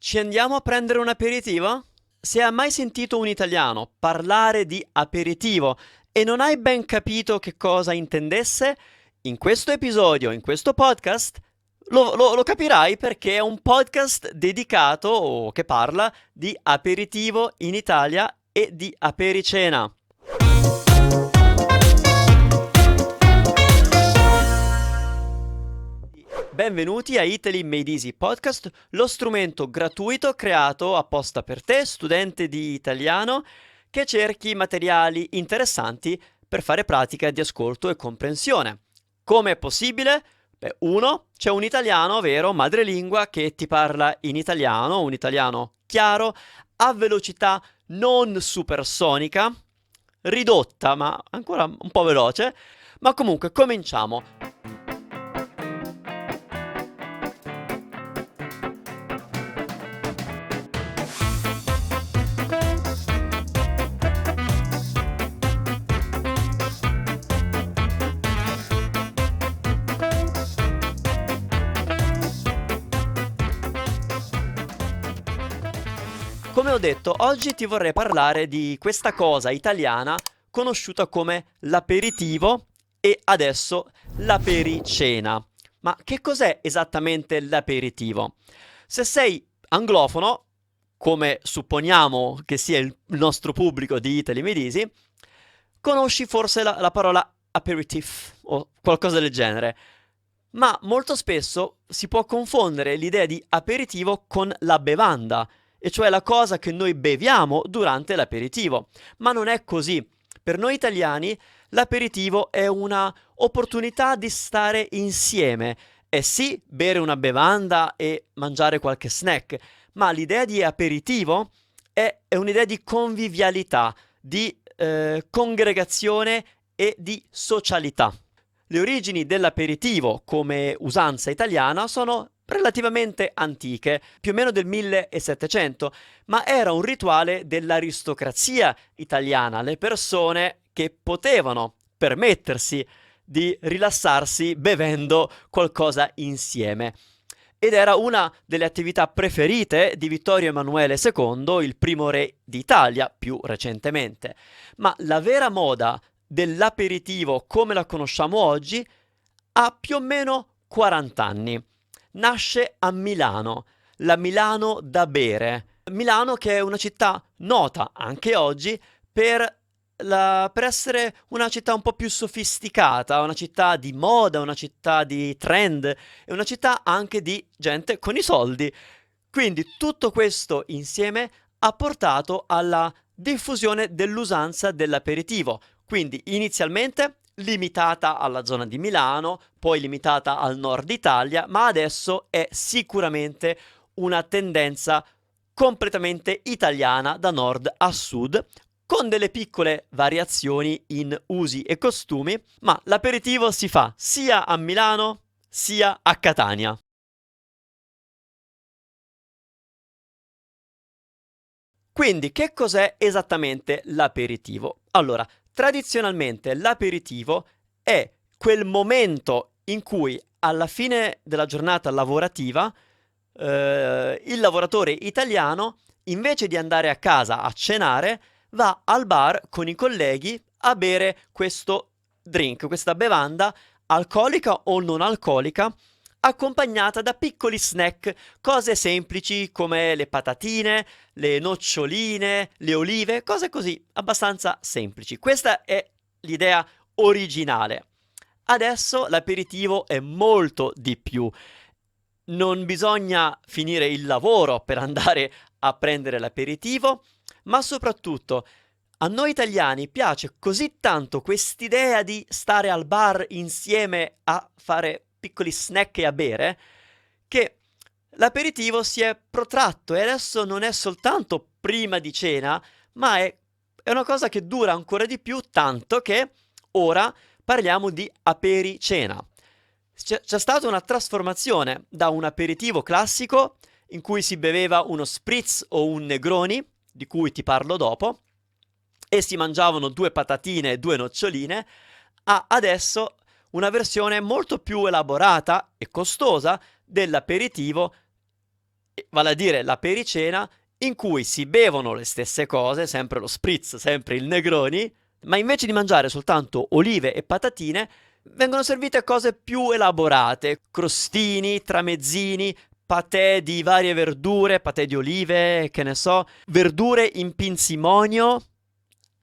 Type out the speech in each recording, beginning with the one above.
Ci andiamo a prendere un aperitivo? Se hai mai sentito un italiano parlare di aperitivo e non hai ben capito che cosa intendesse, in questo episodio, in questo podcast, lo capirai perché è un podcast dedicato o che parla di aperitivo in Italia e di apericena. Benvenuti a Italy Made Easy Podcast, lo strumento gratuito creato apposta per te, studente di italiano, che cerchi materiali interessanti per fare pratica di ascolto e comprensione. Come è possibile? Beh, uno, c'è un italiano vero, madrelingua, che ti parla in italiano, un italiano chiaro, a velocità non supersonica, ridotta ma ancora un po' veloce, ma comunque cominciamo. Come ho detto, oggi ti vorrei parlare di questa cosa italiana conosciuta come l'aperitivo e adesso l'apericena. Ma che cos'è esattamente l'aperitivo? Se sei anglofono, come supponiamo che sia il nostro pubblico di Italy Made Easy, conosci forse la parola aperitif o qualcosa del genere. Ma molto spesso si può confondere l'idea di aperitivo con la bevanda, e cioè la cosa che noi beviamo durante l'aperitivo. Ma non è così. Per noi italiani l'aperitivo è una opportunità di stare insieme. È sì bere una bevanda e mangiare qualche snack, ma l'idea di aperitivo è un'idea di convivialità, di congregazione e di socialità. Le origini dell'aperitivo come usanza italiana sono relativamente antiche, più o meno del 1700, ma era un rituale dell'aristocrazia italiana, le persone che potevano permettersi di rilassarsi bevendo qualcosa insieme. Ed era una delle attività preferite di Vittorio Emanuele II, il primo re d'Italia, più recentemente. Ma la vera moda dell'aperitivo come la conosciamo oggi ha più o meno 40 anni. Nasce a Milano, la Milano da bere. Milano che è una città nota anche oggi per essere una città un po' più sofisticata, una città di moda, una città di trend e una città anche di gente con i soldi. Quindi tutto questo insieme ha portato alla diffusione dell'usanza dell'aperitivo. Quindi inizialmente limitata alla zona di Milano, poi limitata al nord Italia, ma adesso è sicuramente una tendenza completamente italiana da nord a sud, con delle piccole variazioni in usi e costumi, ma l'aperitivo si fa sia a Milano sia a Catania. Quindi, che cos'è esattamente l'aperitivo? Allora, tradizionalmente l'aperitivo è quel momento in cui alla fine della giornata lavorativa il lavoratore italiano, invece di andare a casa a cenare, va al bar con i colleghi a bere questo drink, questa bevanda alcolica o non alcolica, accompagnata da piccoli snack, cose semplici come le patatine, le noccioline, le olive, cose così abbastanza semplici. Questa è l'idea originale. Adesso l'aperitivo è molto di più. Non bisogna finire il lavoro per andare a prendere l'aperitivo, ma soprattutto a noi italiani piace così tanto quest'idea di stare al bar insieme a fare piccoli snack e a bere, che l'aperitivo si è protratto e adesso non è soltanto prima di cena, ma è una cosa che dura ancora di più, tanto che ora parliamo di apericena. C'è stata una trasformazione da un aperitivo classico in cui si beveva uno spritz o un Negroni, di cui ti parlo dopo, e si mangiavano 2 patatine e 2 noccioline, a adesso una versione molto più elaborata e costosa dell'aperitivo vale a dire la pericena, in cui si bevono le stesse cose, sempre lo spritz, sempre il Negroni, ma invece di mangiare soltanto olive e patatine, vengono servite cose più elaborate, crostini, tramezzini, patè di varie verdure, patè di olive, che ne so, verdure in pinzimonio.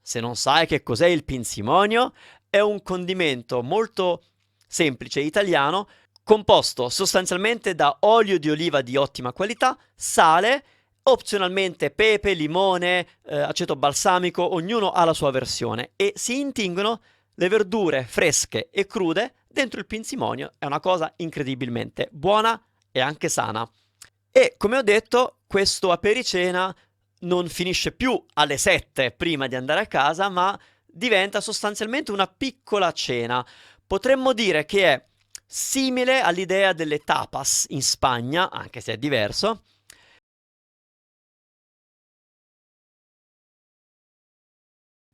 Se non sai che cos'è il pinzimonio, è un condimento molto semplice italiano, composto sostanzialmente da olio di oliva di ottima qualità, sale, opzionalmente pepe, limone, aceto balsamico, ognuno ha la sua versione, e si intingono le verdure fresche e crude dentro il pinzimonio. È una cosa incredibilmente buona e anche sana. E come ho detto, questo apericena non finisce più alle 7 prima di andare a casa, ma diventa sostanzialmente una piccola cena. Potremmo dire che è simile all'idea delle tapas in Spagna, anche se è diverso.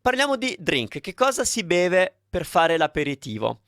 Parliamo di drink. Che cosa si beve per fare l'aperitivo?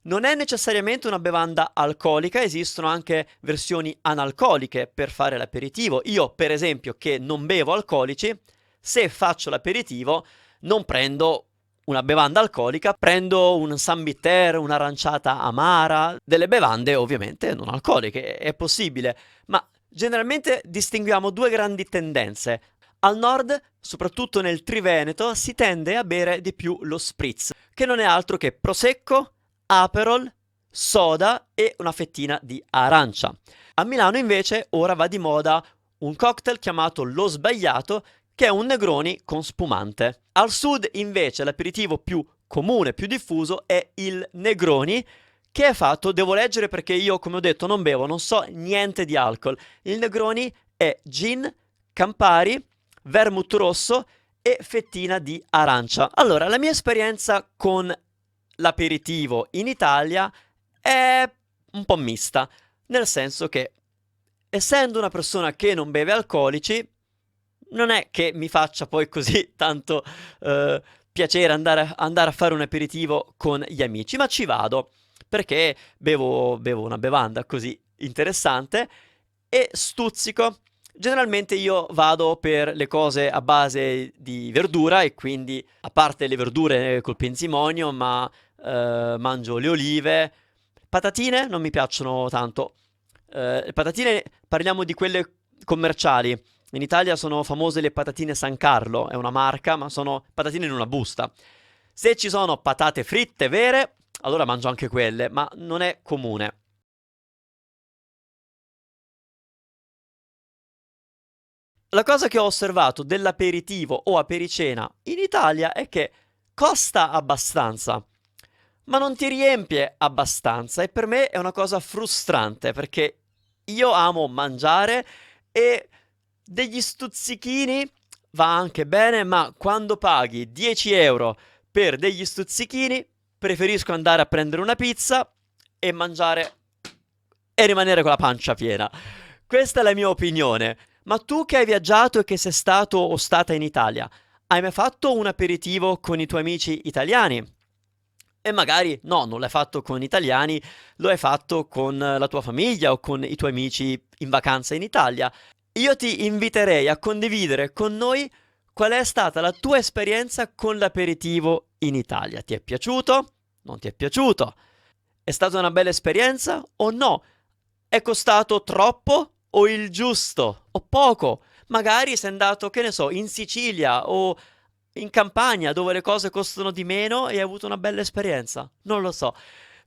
Non è necessariamente una bevanda alcolica, esistono anche versioni analcoliche per fare l'aperitivo. Io, per esempio, che non bevo alcolici, se faccio l'aperitivo non prendo una bevanda alcolica, prendo un San-Bitter, un'aranciata amara, delle bevande ovviamente non alcoliche, è possibile, ma generalmente distinguiamo due grandi tendenze. Al nord, soprattutto nel Triveneto, si tende a bere di più lo spritz, che non è altro che prosecco, Aperol, soda e una fettina di arancia. A Milano invece ora va di moda un cocktail chiamato Lo Sbagliato, che è un Negroni con spumante. Al sud invece l'aperitivo più comune, più diffuso è il Negroni, che è fatto, devo leggere perché io, come ho detto, non bevo, non so niente di alcol. Il Negroni è gin, Campari, vermouth rosso e fettina di arancia. Allora, la mia esperienza con l'aperitivo in Italia è un po' mista, nel senso che, essendo una persona che non beve alcolici, non è che mi faccia poi così tanto piacere andare a fare un aperitivo con gli amici, ma ci vado perché bevo una bevanda così interessante e stuzzico. Generalmente io vado per le cose a base di verdura, e quindi, a parte le verdure col pensimonio, ma mangio le olive. Patatine non mi piacciono tanto. Le patatine, parliamo di quelle commerciali. In Italia sono famose le patatine San Carlo, è una marca, ma sono patatine in una busta. Se ci sono patate fritte vere, allora mangio anche quelle, ma non è comune. La cosa che ho osservato dell'aperitivo o apericena in Italia è che costa abbastanza, ma non ti riempie abbastanza, e per me è una cosa frustrante perché io amo mangiare e degli stuzzichini va anche bene, ma quando paghi 10 euro per degli stuzzichini, preferisco andare a prendere una pizza e mangiare e rimanere con la pancia piena. Questa è la mia opinione. Ma tu che hai viaggiato e che sei stato o stata in Italia, hai mai fatto un aperitivo con i tuoi amici italiani? E magari no, non l'hai fatto con italiani, lo hai fatto con la tua famiglia o con i tuoi amici in vacanza in Italia. Io ti inviterei a condividere con noi qual è stata la tua esperienza con l'aperitivo in Italia. Ti è piaciuto? Non ti è piaciuto? È stata una bella esperienza o no? È costato troppo o il giusto o poco? Magari sei andato, che ne so, in Sicilia o in Campania, dove le cose costano di meno, e hai avuto una bella esperienza. Non lo so.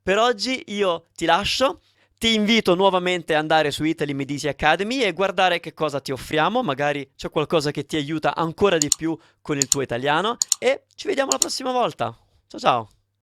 Per oggi io ti lascio. Ti invito nuovamente ad andare su Italy Medici Academy e guardare che cosa ti offriamo. Magari c'è qualcosa che ti aiuta ancora di più con il tuo italiano. E ci vediamo la prossima volta. Ciao ciao.